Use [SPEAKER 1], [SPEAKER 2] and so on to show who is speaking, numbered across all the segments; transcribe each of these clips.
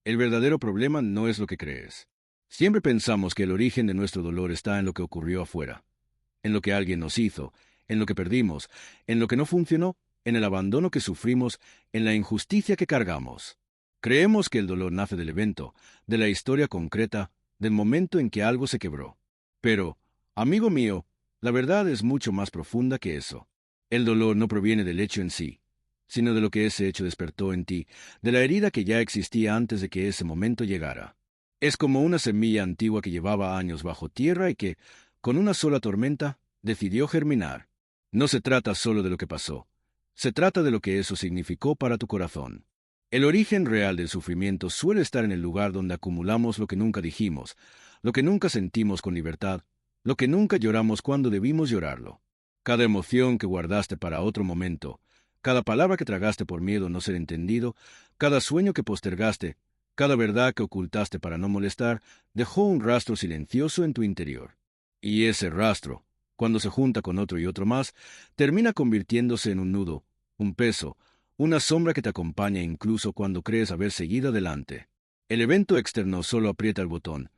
[SPEAKER 1] El verdadero problema no es lo que crees. Siempre pensamos que el origen de nuestro dolor está en lo que ocurrió afuera, en lo que alguien nos hizo, en lo que perdimos, en lo que no funcionó, en el abandono que sufrimos, en la injusticia que cargamos. Creemos que el dolor nace del evento, de la historia concreta, del momento en que algo se quebró. Pero, amigo mío, la verdad es mucho más profunda que eso. El dolor no proviene del hecho en sí, sino de lo que ese hecho despertó en ti, de la herida que ya existía antes de que ese momento llegara. Es como una semilla antigua que llevaba años bajo tierra y que, con una sola tormenta, decidió germinar. No se trata solo de lo que pasó, se trata de lo que eso significó para tu corazón. El origen real del sufrimiento suele estar en el lugar donde acumulamos lo que nunca dijimos, lo que nunca sentimos con libertad, lo que nunca lloramos cuando debimos llorarlo. Cada emoción que guardaste para otro momento, cada palabra que tragaste por miedo a no ser entendido, cada sueño que postergaste, cada verdad que ocultaste para no molestar, dejó un rastro silencioso en tu interior. Y ese rastro, cuando se junta con otro y otro más, termina convirtiéndose en un nudo, un peso, una sombra que te acompaña incluso cuando crees haber seguido adelante. El evento externo solo aprieta el botón,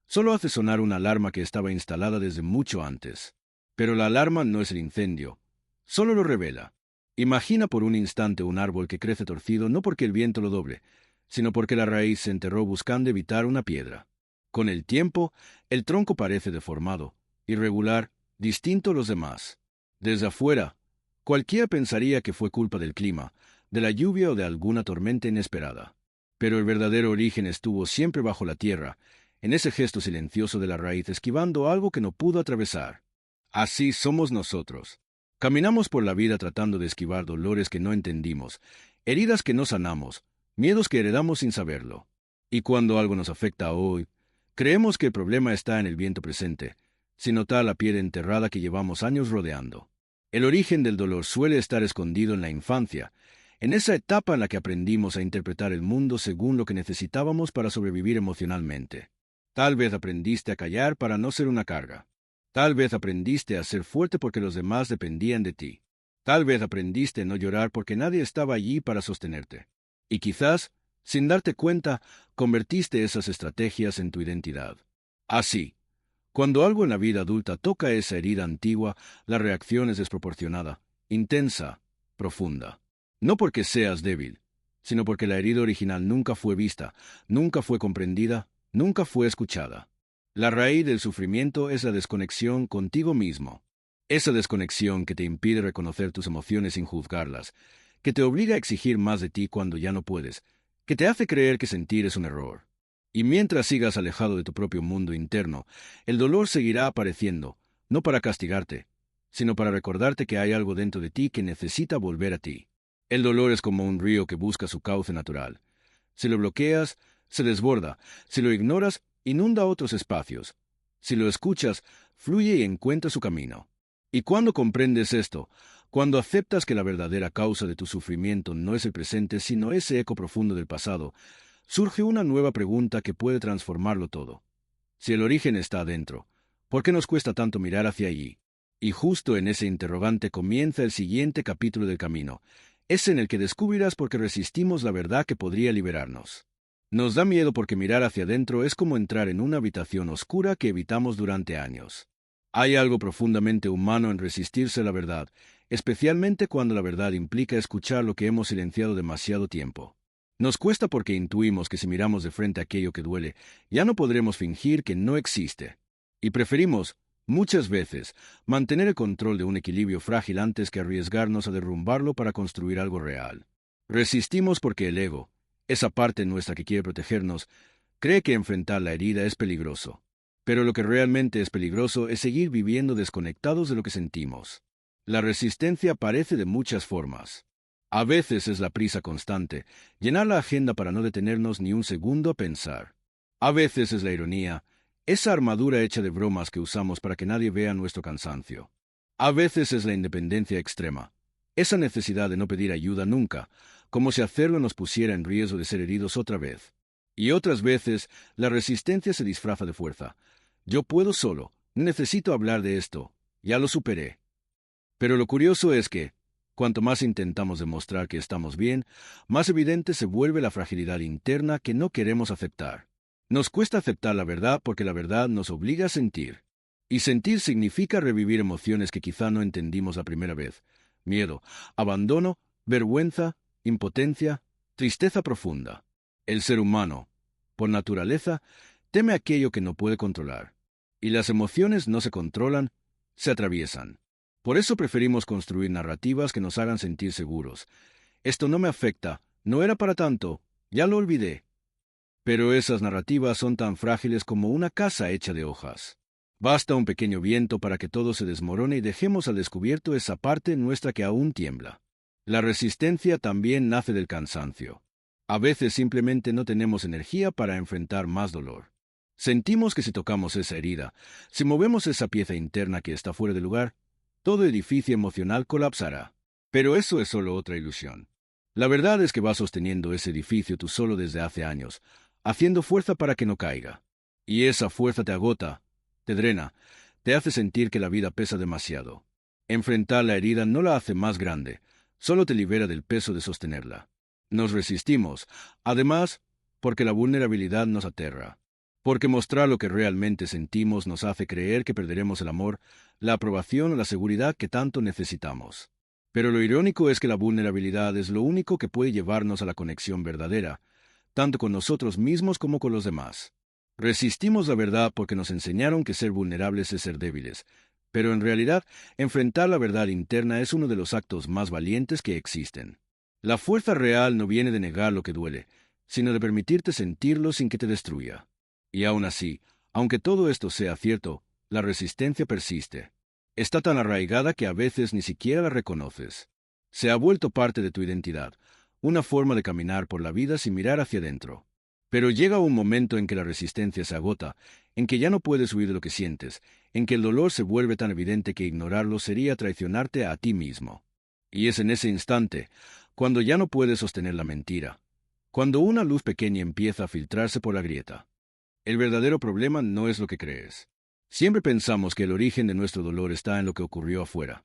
[SPEAKER 1] solo hace sonar una alarma que estaba instalada desde mucho antes. Pero la alarma no es el incendio, solo lo revela. Imagina por un instante un árbol que crece torcido no porque el viento lo doble, sino porque la raíz se enterró buscando evitar una piedra. Con el tiempo, el tronco parece deformado, irregular, distinto a los demás. Desde afuera, cualquiera pensaría que fue culpa del clima, de la lluvia o de alguna tormenta inesperada. Pero el verdadero origen estuvo siempre bajo la tierra, en ese gesto silencioso de la raíz esquivando algo que no pudo atravesar. Así somos nosotros. Caminamos por la vida tratando de esquivar dolores que no entendimos, heridas que no sanamos, miedos que heredamos sin saberlo. Y cuando algo nos afecta hoy, creemos que el problema está en el viento presente, sin notar la piedra enterrada que llevamos años rodeando. El origen del dolor suele estar escondido en la infancia, en esa etapa en la que aprendimos a interpretar el mundo según lo que necesitábamos para sobrevivir emocionalmente. Tal vez aprendiste a callar para no ser una carga. Tal vez aprendiste a ser fuerte porque los demás dependían de ti. Tal vez aprendiste a no llorar porque nadie estaba allí para sostenerte. Y quizás, sin darte cuenta, convertiste esas estrategias en tu identidad. Así, cuando algo en la vida adulta toca esa herida antigua, la reacción es desproporcionada, intensa, profunda. No porque seas débil, sino porque la herida original nunca fue vista, nunca fue comprendida, nunca fue escuchada. La raíz del sufrimiento es la desconexión contigo mismo. Esa desconexión que te impide reconocer tus emociones sin juzgarlas, que te obliga a exigir más de ti cuando ya no puedes, que te hace creer que sentir es un error. Y mientras sigas alejado de tu propio mundo interno, el dolor seguirá apareciendo, no para castigarte, sino para recordarte que hay algo dentro de ti que necesita volver a ti. El dolor es como un río que busca su cauce natural. Si lo bloqueas, se desborda. Si lo ignoras, inunda otros espacios. Si lo escuchas, fluye y encuentra su camino. Y cuando comprendes esto, cuando aceptas que la verdadera causa de tu sufrimiento no es el presente, sino ese eco profundo del pasado, surge una nueva pregunta que puede transformarlo todo. Si el origen está adentro, ¿por qué nos cuesta tanto mirar hacia allí? Y justo en ese interrogante comienza el siguiente capítulo del camino, ese en el que descubrirás por qué resistimos la verdad que podría liberarnos. Nos da miedo porque mirar hacia adentro es como entrar en una habitación oscura que evitamos durante años. Hay algo profundamente humano en resistirse a la verdad, especialmente cuando la verdad implica escuchar lo que hemos silenciado demasiado tiempo. Nos cuesta porque intuimos que si miramos de frente aquello que duele, ya no podremos fingir que no existe. Y preferimos, muchas veces, mantener el control de un equilibrio frágil antes que arriesgarnos a derrumbarlo para construir algo real. Resistimos porque el ego, esa parte nuestra que quiere protegernos, cree que enfrentar la herida es peligroso. Pero lo que realmente es peligroso es seguir viviendo desconectados de lo que sentimos. La resistencia aparece de muchas formas. A veces es la prisa constante, llenar la agenda para no detenernos ni un segundo a pensar. A veces es la ironía, esa armadura hecha de bromas que usamos para que nadie vea nuestro cansancio. A veces es la independencia extrema, esa necesidad de no pedir ayuda nunca, como si hacerlo nos pusiera en riesgo de ser heridos otra vez. Y otras veces, la resistencia se disfraza de fuerza. Yo puedo solo, necesito hablar de esto, ya lo superé. Pero lo curioso es que, Cuanto más intentamos demostrar que estamos bien, más evidente se vuelve la fragilidad interna que no queremos aceptar. Nos cuesta aceptar la verdad porque la verdad nos obliga a sentir. Y sentir significa revivir emociones que quizá no entendimos la primera vez. Miedo, abandono, vergüenza, impotencia, tristeza profunda. El ser humano, por naturaleza, teme aquello que no puede controlar. Y las emociones no se controlan, se atraviesan. Por eso preferimos construir narrativas que nos hagan sentir seguros. Esto no me afecta, no era para tanto, ya lo olvidé. Pero esas narrativas son tan frágiles como una casa hecha de hojas. Basta un pequeño viento para que todo se desmorone y dejemos al descubierto esa parte nuestra que aún tiembla. La resistencia también nace del cansancio. A veces simplemente no tenemos energía para enfrentar más dolor. Sentimos que si tocamos esa herida, si movemos esa pieza interna que está fuera de lugar, todo edificio emocional colapsará. Pero eso es solo otra ilusión. La verdad es que vas sosteniendo ese edificio tú solo desde hace años, haciendo fuerza para que no caiga. Y esa fuerza te agota, te drena, te hace sentir que la vida pesa demasiado. Enfrentar la herida no la hace más grande, solo te libera del peso de sostenerla. Nos resistimos, además, porque la vulnerabilidad nos aterra. Porque mostrar lo que realmente sentimos nos hace creer que perderemos el amor, la aprobación o la seguridad que tanto necesitamos. Pero lo irónico es que la vulnerabilidad es lo único que puede llevarnos a la conexión verdadera, tanto con nosotros mismos como con los demás. Resistimos la verdad porque nos enseñaron que ser vulnerables es ser débiles, pero en realidad, enfrentar la verdad interna es uno de los actos más valientes que existen. La fuerza real no viene de negar lo que duele, sino de permitirte sentirlo sin que te destruya. Y aún así, aunque todo esto sea cierto, la resistencia persiste. Está tan arraigada que a veces ni siquiera la reconoces. Se ha vuelto parte de tu identidad, una forma de caminar por la vida sin mirar hacia adentro. Pero llega un momento en que la resistencia se agota, en que ya no puedes huir de lo que sientes, en que el dolor se vuelve tan evidente que ignorarlo sería traicionarte a ti mismo. Y es en ese instante, cuando ya no puedes sostener la mentira, cuando una luz pequeña empieza a filtrarse por la grieta. El verdadero problema no es lo que crees. Siempre pensamos que el origen de nuestro dolor está en lo que ocurrió afuera,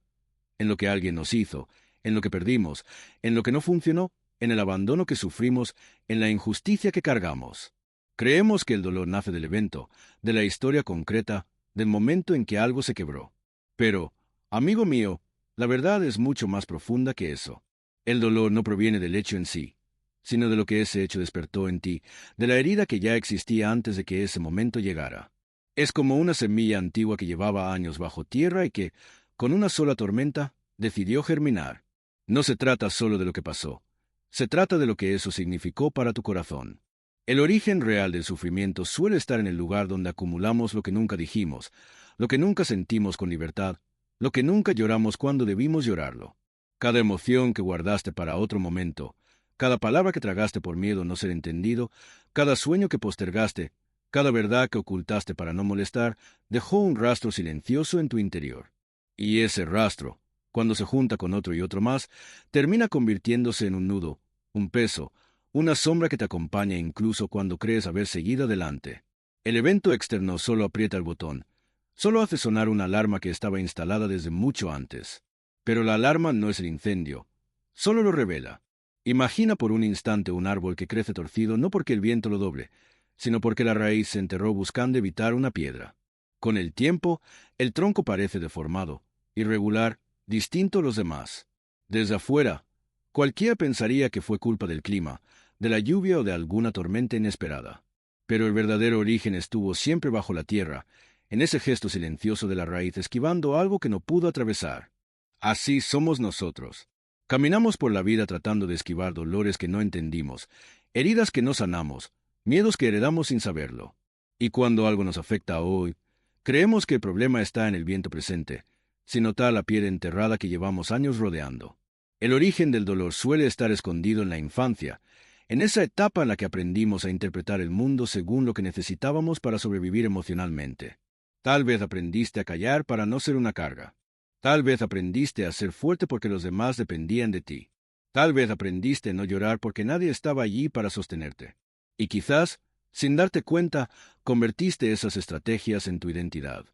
[SPEAKER 1] en lo que alguien nos hizo, en lo que perdimos, en lo que no funcionó, en el abandono que sufrimos, en la injusticia que cargamos. Creemos que el dolor nace del evento, de la historia concreta, del momento en que algo se quebró. Pero, amigo mío, la verdad es mucho más profunda que eso. El dolor no proviene del hecho en sí, sino de lo que ese hecho despertó en ti, de la herida que ya existía antes de que ese momento llegara. Es como una semilla antigua que llevaba años bajo tierra y que, con una sola tormenta, decidió germinar. No se trata solo de lo que pasó, se trata de lo que eso significó para tu corazón. El origen real del sufrimiento suele estar en el lugar donde acumulamos lo que nunca dijimos, lo que nunca sentimos con libertad, lo que nunca lloramos cuando debimos llorarlo. Cada emoción que guardaste para otro momento, cada palabra que tragaste por miedo a no ser entendido, cada sueño que postergaste, cada verdad que ocultaste para no molestar, dejó un rastro silencioso en tu interior. Y ese rastro, cuando se junta con otro y otro más, termina convirtiéndose en un nudo, un peso, una sombra que te acompaña incluso cuando crees haber seguido adelante. El evento externo solo aprieta el botón, solo hace sonar una alarma que estaba instalada desde mucho antes. Pero la alarma no es el incendio, solo lo revela. Imagina por un instante un árbol que crece torcido no porque el viento lo doble, sino porque la raíz se enterró buscando evitar una piedra. Con el tiempo, el tronco parece deformado, irregular, distinto a los demás. Desde afuera, cualquiera pensaría que fue culpa del clima, de la lluvia o de alguna tormenta inesperada. Pero el verdadero origen estuvo siempre bajo la tierra, en ese gesto silencioso de la raíz esquivando algo que no pudo atravesar. Así somos nosotros. Caminamos por la vida tratando de esquivar dolores que no entendimos, heridas que no sanamos, miedos que heredamos sin saberlo. Y cuando algo nos afecta hoy, creemos que el problema está en el viento presente, sin notar la piedra enterrada que llevamos años rodeando. El origen del dolor suele estar escondido en la infancia, en esa etapa en la que aprendimos a interpretar el mundo según lo que necesitábamos para sobrevivir emocionalmente. Tal vez aprendiste a callar para no ser una carga. Tal vez aprendiste a ser fuerte porque los demás dependían de ti. Tal vez aprendiste a no llorar porque nadie estaba allí para sostenerte. Y quizás, sin darte cuenta, convertiste esas estrategias en tu identidad.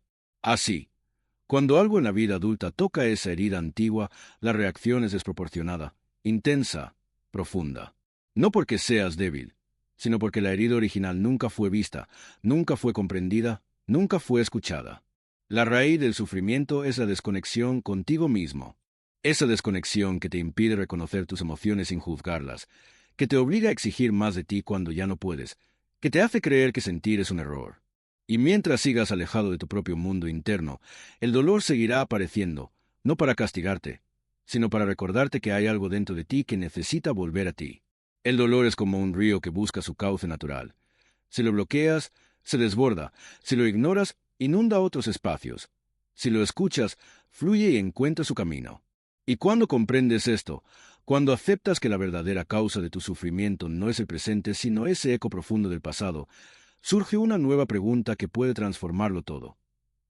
[SPEAKER 1] Así, Cuando algo en la vida adulta toca esa herida antigua, la reacción es desproporcionada, intensa, profunda. No porque seas débil, sino porque la herida original nunca fue vista, nunca fue comprendida, nunca fue escuchada. La raíz del sufrimiento es la desconexión contigo mismo. Esa desconexión que te impide reconocer tus emociones sin juzgarlas, que te obliga a exigir más de ti cuando ya no puedes, que te hace creer que sentir es un error. Y mientras sigas alejado de tu propio mundo interno, el dolor seguirá apareciendo, no para castigarte, sino para recordarte que hay algo dentro de ti que necesita volver a ti. El dolor es como un río que busca su cauce natural. Si lo bloqueas, se desborda. Si lo ignoras, inunda otros espacios. Si lo escuchas, fluye y encuentra su camino. Y cuando comprendes esto, cuando aceptas que la verdadera causa de tu sufrimiento no es el presente, sino ese eco profundo del pasado, surge una nueva pregunta que puede transformarlo todo.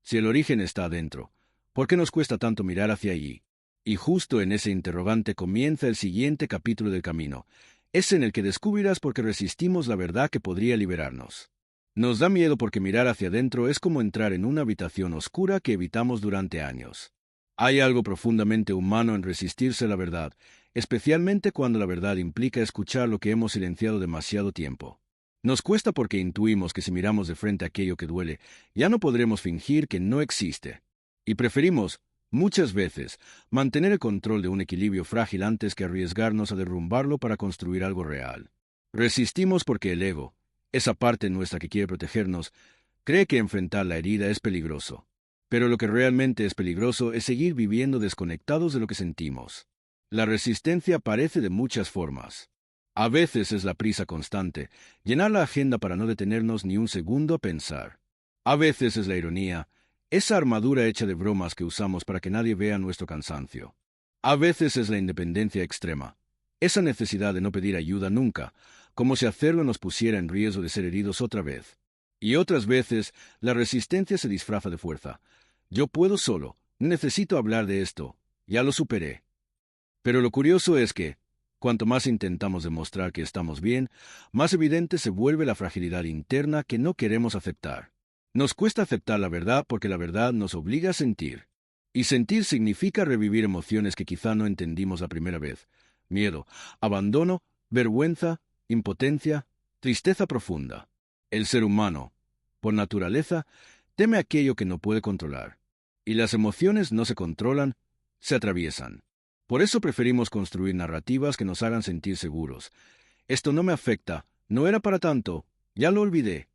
[SPEAKER 1] Si el origen está adentro, ¿por qué nos cuesta tanto mirar hacia allí? Y justo en ese interrogante comienza el siguiente capítulo del camino. Es en el que descubrirás por qué resistimos la verdad que podría liberarnos. Nos da miedo porque mirar hacia adentro es como entrar en una habitación oscura que evitamos durante años. Hay algo profundamente humano en resistirse a la verdad, especialmente cuando la verdad implica escuchar lo que hemos silenciado demasiado tiempo. Nos cuesta porque intuimos que si miramos de frente aquello que duele, ya no podremos fingir que no existe. Y preferimos, muchas veces, mantener el control de un equilibrio frágil antes que arriesgarnos a derrumbarlo para construir algo real. Resistimos porque el ego, esa parte nuestra que quiere protegernos, cree que enfrentar la herida es peligroso. Pero lo que realmente es peligroso es seguir viviendo desconectados de lo que sentimos. La resistencia aparece de muchas formas. A veces es la prisa constante, llenar la agenda para no detenernos ni un segundo a pensar. A veces es la ironía, esa armadura hecha de bromas que usamos para que nadie vea nuestro cansancio. A veces es la independencia extrema, esa necesidad de no pedir ayuda nunca, como si hacerlo nos pusiera en riesgo de ser heridos otra vez. Y otras veces, la resistencia se disfraza de fuerza. Yo puedo solo, necesito hablar de esto, ya lo superé. Pero lo curioso es que, cuanto más intentamos demostrar que estamos bien, más evidente se vuelve la fragilidad interna que no queremos aceptar. Nos cuesta aceptar la verdad porque la verdad nos obliga a sentir. Y sentir significa revivir emociones que quizá no entendimos la primera vez. Miedo, abandono, vergüenza, impotencia, tristeza profunda. El ser humano, por naturaleza, teme aquello que no puede controlar. Y las emociones no se controlan, se atraviesan. Por eso preferimos construir narrativas que nos hagan sentir seguros. Esto no me afecta, no era para tanto, ya lo olvidé.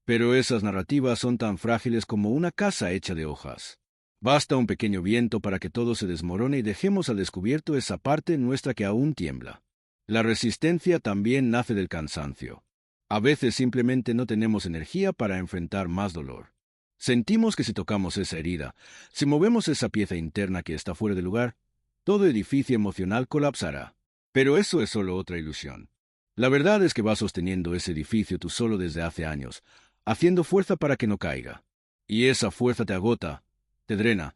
[SPEAKER 1] Pero esas narrativas son tan frágiles como una casa hecha de hojas. Basta un pequeño viento para que todo se desmorone y dejemos al descubierto esa parte nuestra que aún tiembla. La resistencia también nace del cansancio. A veces simplemente no tenemos energía para enfrentar más dolor. Sentimos que si tocamos esa herida, si movemos esa pieza interna que está fuera de lugar, todo edificio emocional colapsará. Pero eso es solo otra ilusión. La verdad es que vas sosteniendo ese edificio tú solo desde hace años, haciendo fuerza para que no caiga. Y esa fuerza te agota, te drena,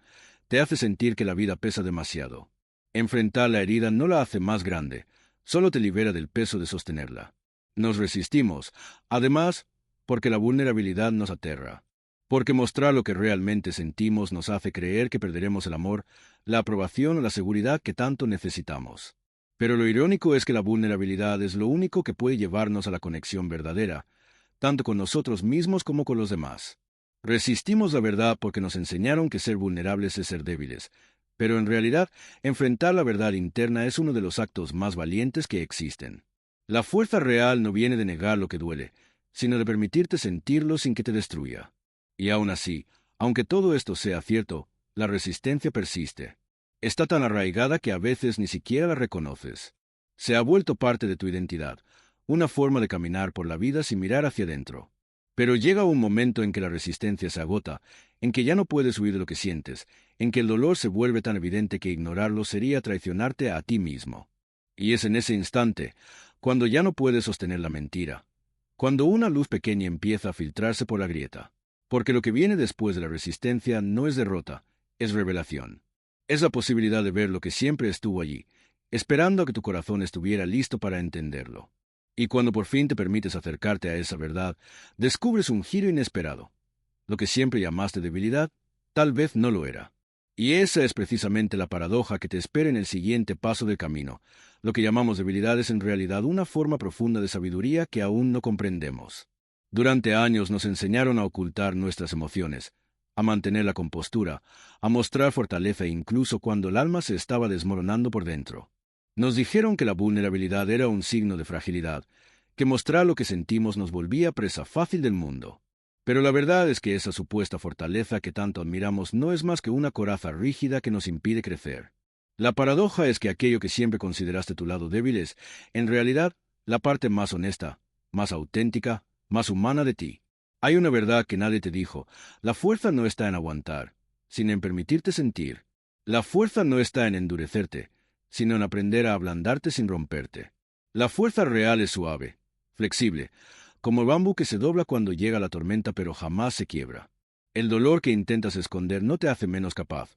[SPEAKER 1] te hace sentir que la vida pesa demasiado. Enfrentar la herida no la hace más grande, solo te libera del peso de sostenerla. Nos resistimos, además, porque la vulnerabilidad nos aterra. Porque mostrar lo que realmente sentimos nos hace creer que perderemos el amor, la aprobación o la seguridad que tanto necesitamos. Pero lo irónico es que la vulnerabilidad es lo único que puede llevarnos a la conexión verdadera, tanto con nosotros mismos como con los demás. Resistimos la verdad porque nos enseñaron que ser vulnerables es ser débiles, pero en realidad, enfrentar la verdad interna es uno de los actos más valientes que existen. La fuerza real no viene de negar lo que duele, sino de permitirte sentirlo sin que te destruya. Y aún así, aunque todo esto sea cierto, la resistencia persiste. Está tan arraigada que a veces ni siquiera la reconoces. Se ha vuelto parte de tu identidad, una forma de caminar por la vida sin mirar hacia adentro. Pero llega un momento en que la resistencia se agota, en que ya no puedes huir de lo que sientes, en que el dolor se vuelve tan evidente que ignorarlo sería traicionarte a ti mismo. Y es en ese instante, cuando ya no puedes sostener la mentira, cuando una luz pequeña empieza a filtrarse por la grieta. Porque lo que viene después de la resistencia no es derrota, es revelación. Es la posibilidad de ver lo que siempre estuvo allí, esperando a que tu corazón estuviera listo para entenderlo. Y cuando por fin te permites acercarte a esa verdad, descubres un giro inesperado. Lo que siempre llamaste debilidad tal vez no lo era. Y esa es precisamente la paradoja que te espera en el siguiente paso del camino. Lo que llamamos debilidad es en realidad una forma profunda de sabiduría que aún no comprendemos. Durante años nos enseñaron a ocultar nuestras emociones, a mantener la compostura, a mostrar fortaleza incluso cuando el alma se estaba desmoronando por dentro. Nos dijeron que la vulnerabilidad era un signo de fragilidad, que mostrar lo que sentimos nos volvía presa fácil del mundo. Pero la verdad es que esa supuesta fortaleza que tanto admiramos no es más que una coraza rígida que nos impide crecer. La paradoja es que aquello que siempre consideraste tu lado débil es, en realidad, la parte más honesta, más auténtica, más humana de ti. Hay una verdad que nadie te dijo: la fuerza no está en aguantar, sino en permitirte sentir. La fuerza no está en endurecerte, sino en aprender a ablandarte sin romperte. La fuerza real es suave, flexible, como el bambú que se dobla cuando llega la tormenta pero jamás se quiebra. El dolor que intentas esconder no te hace menos capaz,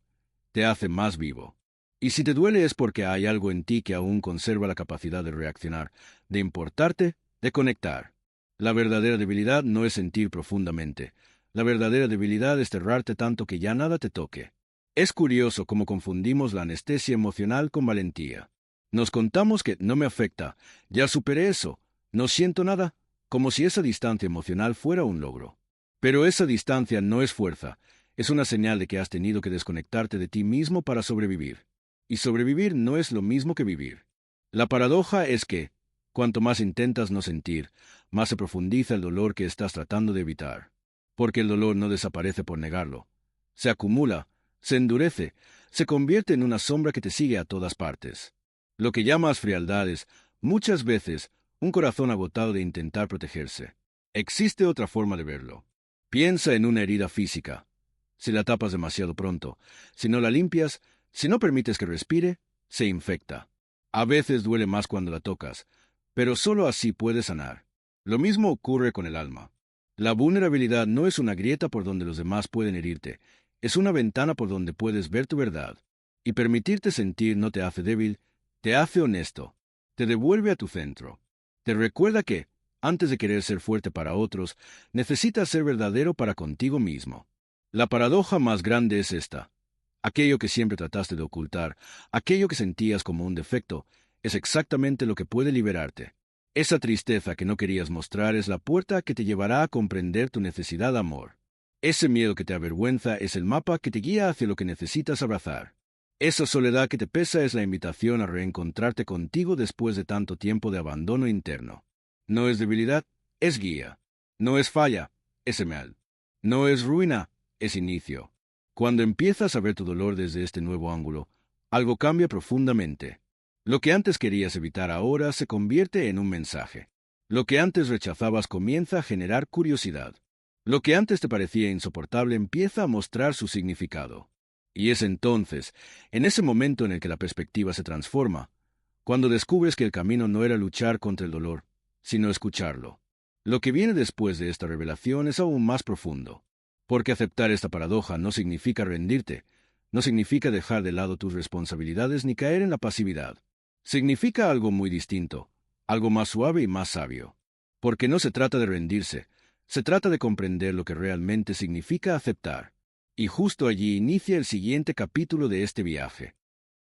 [SPEAKER 1] te hace más vivo. Y si te duele es porque hay algo en ti que aún conserva la capacidad de reaccionar, de importarte, de conectar. La verdadera debilidad no es sentir profundamente. La verdadera debilidad es cerrarte tanto que ya nada te toque. Es curioso cómo confundimos la anestesia emocional con valentía. Nos contamos que no me afecta, ya superé eso, no siento nada, como si esa distancia emocional fuera un logro. Pero esa distancia no es fuerza, es una señal de que has tenido que desconectarte de ti mismo para sobrevivir. Y sobrevivir no es lo mismo que vivir. La paradoja es que, cuanto más intentas no sentir, más se profundiza el dolor que estás tratando de evitar. Porque el dolor no desaparece por negarlo. Se acumula, se endurece, se convierte en una sombra que te sigue a todas partes. Lo que llamas frialdad es, muchas veces, un corazón agotado de intentar protegerse. Existe otra forma de verlo. Piensa en una herida física. Si la tapas demasiado pronto, si no la limpias, si no permites que respire, se infecta. A veces duele más cuando la tocas, pero solo así puedes sanar. Lo mismo ocurre con el alma. La vulnerabilidad no es una grieta por donde los demás pueden herirte, es una ventana por donde puedes ver tu verdad. Y permitirte sentir no te hace débil, te hace honesto, te devuelve a tu centro. Te recuerda que, antes de querer ser fuerte para otros, necesitas ser verdadero para contigo mismo. La paradoja más grande es esta. Aquello que siempre trataste de ocultar, aquello que sentías como un defecto, es exactamente lo que puede liberarte. Esa tristeza que no querías mostrar es la puerta que te llevará a comprender tu necesidad de amor. Ese miedo que te avergüenza es el mapa que te guía hacia lo que necesitas abrazar. Esa soledad que te pesa es la invitación a reencontrarte contigo después de tanto tiempo de abandono interno. No es debilidad, es guía. No es falla, es señal. No es ruina, es inicio. Cuando empiezas a ver tu dolor desde este nuevo ángulo, algo cambia profundamente. Lo que antes querías evitar ahora se convierte en un mensaje. Lo que antes rechazabas comienza a generar curiosidad. Lo que antes te parecía insoportable empieza a mostrar su significado. Y es entonces, en ese momento en el que la perspectiva se transforma, cuando descubres que el camino no era luchar contra el dolor, sino escucharlo. Lo que viene después de esta revelación es aún más profundo. Porque aceptar esta paradoja no significa rendirte, no significa dejar de lado tus responsabilidades ni caer en la pasividad. Significa algo muy distinto, algo más suave y más sabio. Porque no se trata de rendirse, se trata de comprender lo que realmente significa aceptar. Y justo allí inicia el siguiente capítulo de este viaje.